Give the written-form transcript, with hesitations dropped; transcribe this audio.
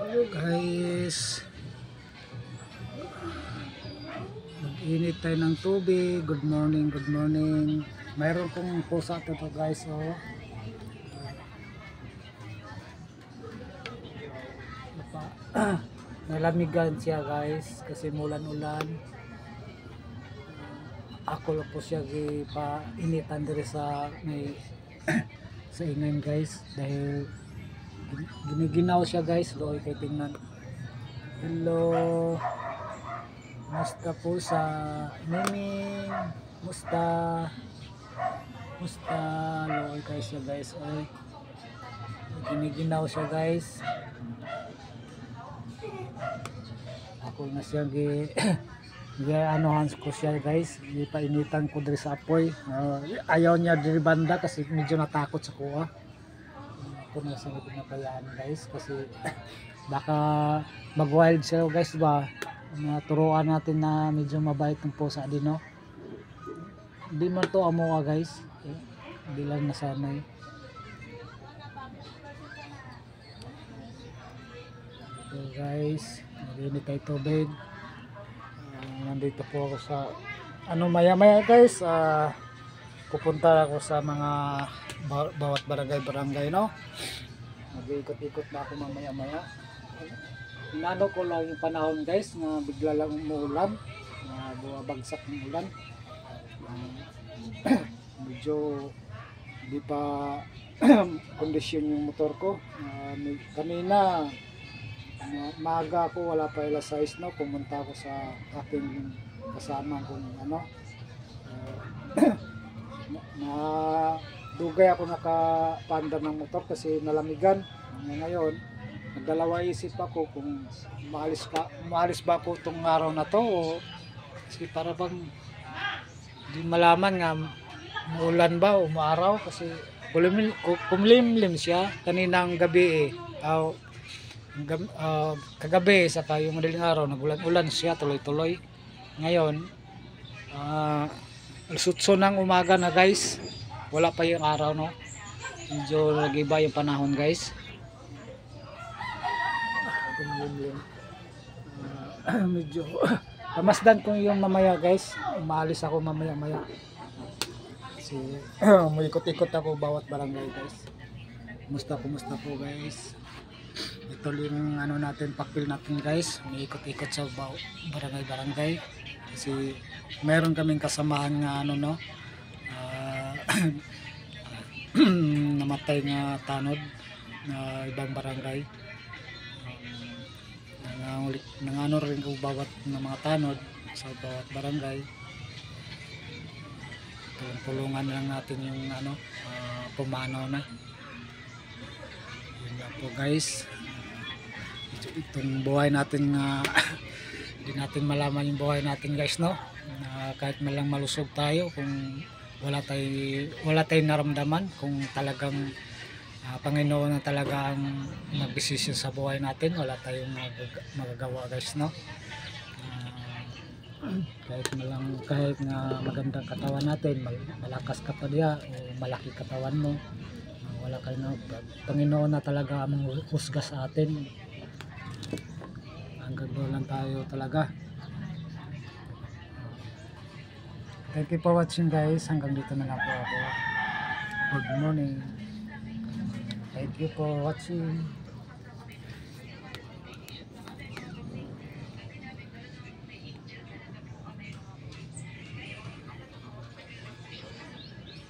Hello guys, mag-init tayo ng tubig. Good morning, good morning. Mayroon kong pusa to guys, oh. Nalamigan siya guys kasi mulan-ulan. Ako lang po siya gipainitan diri sa may sa ingan guys dahil giniginaw siya guys. Loy kay tingnan. Hello. Musta po sa Miming? Musta? Musta? Loy kay siya guys. Oy. Giniginaw siya guys. Ako na siya anuhan ko siya guys. Ipainitan ko diri sa apoy. Ayaw niya diri banda kasi medyo natakot sa kuha. Ako na siya pinapayaan guys kasi baka mag-wild siya guys ba. Naturuan natin na medyo mabait ng pusa din, no? Hindi man to amo guys, hindi lang nasanay. So guys, naginit tayo tubig. Nandito po ako sa maya maya guys, pupunta ako sa mga bawat barangay, no? Mag-ikot-ikot na ako mamaya maya. Inano ko lang yung panahon guys na bigla lang umuulan, na bumabagsak ng ulan. Medyo di pa kondisyon yung motor ko. Kanina maaga ako, wala pa alas 6, no? Pumunta ako sa aking kasama kung na dugay ako nakapanda ng motor kasi nalamigan. Ngayon nagdalawa isip ako kung maalis ba ako itong araw na to, o kasi para bang di malaman nga umuulan ba o umaaraw kasi kumlimlim siya kaninang gabi kagabi saka yung madaling araw nagulan-ulan siya tuloy-tuloy. Ngayon alas-8 ng umaga na guys, wala pa yung araw, no? Medyo nag-iba yung panahon guys. Medyo pamasdan ko yung mamaya guys, umaalis ako mamaya kasi umiikot-ikot ako bawat barangay guys. Kumusta po guys? Ito yung natin, pakpil natin guys, umiikot-ikot sa barangay kasi meron kaming kasamahan nga namatay nga tanod na ibang barangay. Nangano rin ko bawat ng mga tanod sa bawat barangay. Tulungan lang natin yung pumanaw na. Yun po guys. Itong buhay natin hindi natin malaman yung buhay natin guys, no? Kahit malang malusog tayo kung wala tayong naramdaman, kung talagang Panginoon na talaga ang nagdesisyon sa buhay natin, wala tayong magagawa guys, no? Kahit nga magandang katawan natin, malakas ka pa diya o malaki katawan mo, wala kayo na, Panginoon na talaga ang husga sa atin. Hanggang doon lang tayo talaga. Thank you for watching guys. Hanggang dito na lang po ako. Good morning. Thank you for watching.